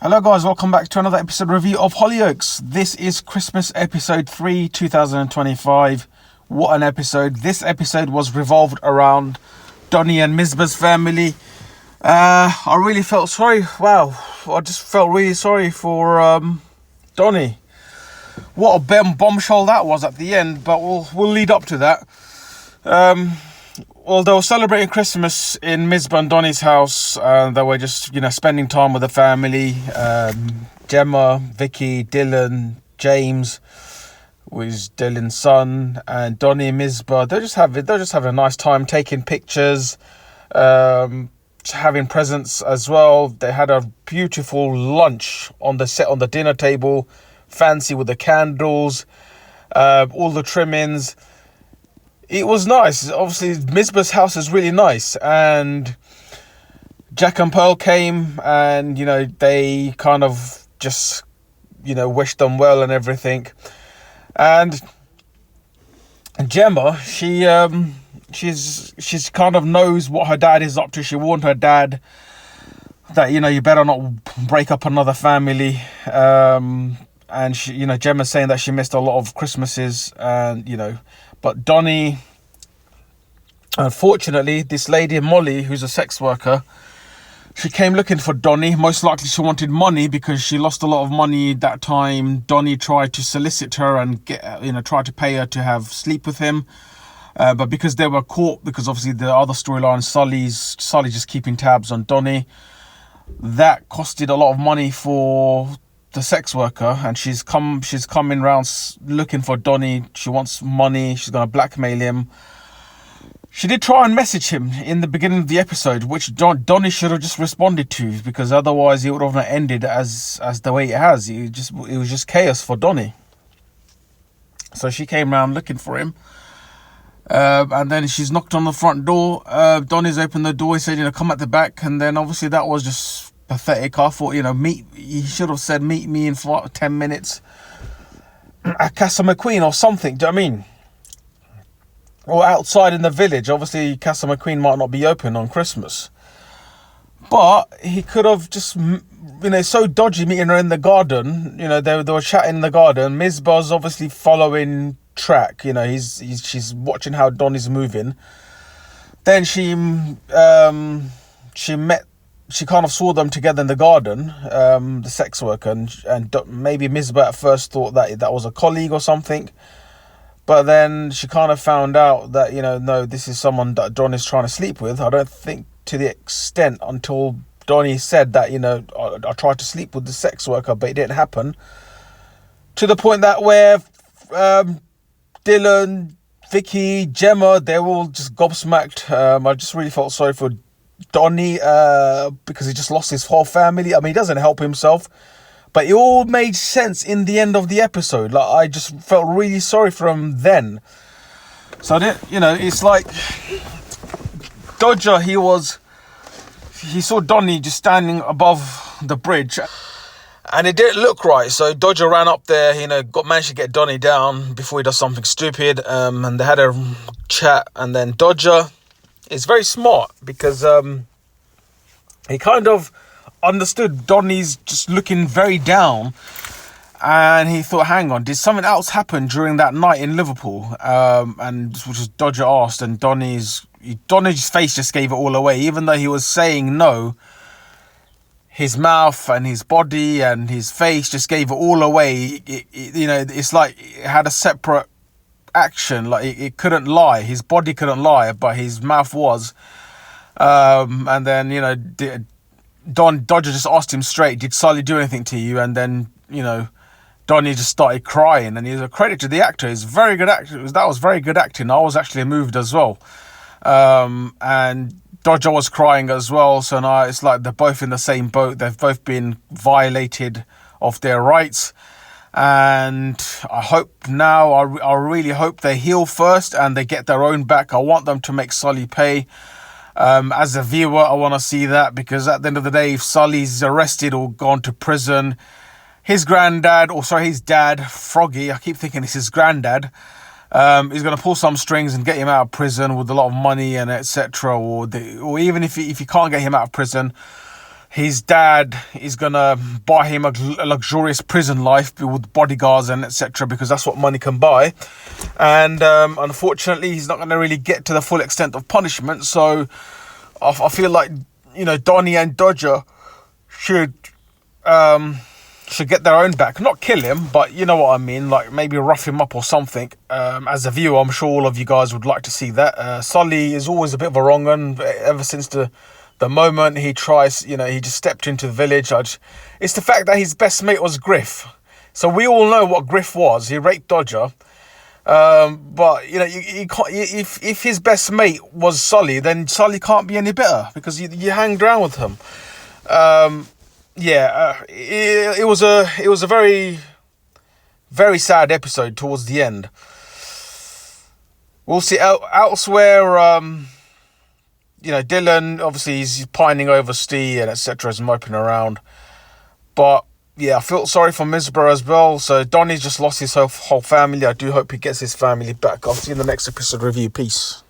Hello guys, welcome back to another episode review of Hollyoaks. This is Christmas episode 3, 2025. What an episode. This episode was revolved around Donny and Mizba's family. I really felt sorry. Wow, I just felt really sorry for Donny. What a bombshell that was at the end, but we'll lead up to that. Well, they were celebrating Christmas in Mizba and Donny's house. They were just, spending time with the family. Gemma, Vicky, Dylan, James, who is Dylan's son, and Donny and Mizba. They're just having a nice time, taking pictures, having presents as well. They had a beautiful lunch on the dinner table, fancy with the candles, all the trimmings. It was nice. Obviously, Mizba's house is really nice. And Jack and Pearl came and, they kind of just, wished them well and everything. And Gemma, she's kind of knows what her dad is up to. She warned her dad that, you better not break up another family. And she, Gemma's saying that she missed a lot of Christmases and, but Donny, unfortunately, this lady, Molly, who's a sex worker, she came looking for Donny. Most likely she wanted money because she lost a lot of money that time. Donny tried to solicit her and try to pay her to have sleep with him. But because they were caught, because obviously the other storyline, Sully just keeping tabs on Donny, that costed a lot of money for the sex worker, and she's coming around looking for Donny. She wants money. She's gonna blackmail him. She did try and message him in the beginning of the episode, which Donny should have just responded to, because otherwise it would have ended as the way it has. It was just chaos for Donny. So she came around looking for him, and then she's knocked on the front door. Donny's opened the door. He said, "Come at the back," and then obviously that was just pathetic. I thought, he should have said, "Meet me in 10 minutes at Casa McQueen," or something. Do you know what I mean? Or outside in the village. Obviously, Casa McQueen might not be open on Christmas. But he could have just, it's so dodgy meeting her in the garden. They were chatting in the garden. Mizba's obviously following track. She's watching how Donny's moving. Then she kind of saw them together in the garden, the sex worker, and maybe Mizba at first thought that was a colleague or something. But then she kind of found out that, no, this is someone that Donny's trying to sleep with. I don't think to the extent until Donny said that, I tried to sleep with the sex worker, but it didn't happen. To the point that where Dylan, Vicky, Gemma, they were all just gobsmacked. I just really felt sorry for Donny because he just lost his whole family. I mean, he doesn't help himself, but it all made sense in the end of the episode. Like, I just felt really sorry for him then. So it's like Dodger, he saw Donny just standing above the bridge and it didn't look right. So Dodger ran up there, managed to get Donny down before he does something stupid, and they had a chat. And then Dodger is very smart because he kind of understood Donny's just looking very down, and he thought, hang on, did something else happen during that night in Liverpool? And which was Dodger asked, and Donny's face just gave it all away. Even though he was saying no, his mouth and his body and his face just gave it all away. It's like it had a separate action. Like it couldn't lie. His body couldn't lie, but his mouth was. And then Dodger just asked him straight, "Did Sully do anything to you?" And then Donny just started crying, and he's a credit to the actor. He's very good actor. That was very good acting. I was actually moved as well. And Dodger was crying as well. So now it's like they're both in the same boat. They've both been violated of their rights. And I hope now, I really hope they heal first and they get their own back. I want them to make Sully pay. As a viewer, I want to see that, because at the end of the day, if Sully's arrested or gone to prison, his dad, Froggy, I keep thinking it's his granddad, is going to pull some strings and get him out of prison with a lot of money and etc. Or even if you can't get him out of prison, his dad is gonna buy him a luxurious prison life with bodyguards and etc., because that's what money can buy. And unfortunately, he's not going to really get to the full extent of punishment. So I feel like, you know, Donny and Dodger should get their own back. Not kill him, but you know what I mean, like maybe rough him up or something. As a viewer, I'm sure all of you guys would like to see that. Sully is always a bit of a wrong one ever since the moment he tries, you know, he just stepped into the village. It's the fact that his best mate was Griff. So we all know what Griff was. He raped Dodger. But, you know, you can't, if his best mate was Sully, then Sully can't be any better because you hanged around with him. It was a very, very sad episode towards the end. We'll see elsewhere. You know, Dylan, obviously, he's pining over Steve and etc. is moping around. But, yeah, I feel sorry for Misbah as well. So, Donny's just lost his whole family. I do hope he gets his family back. I'll see you in the next episode review. Peace.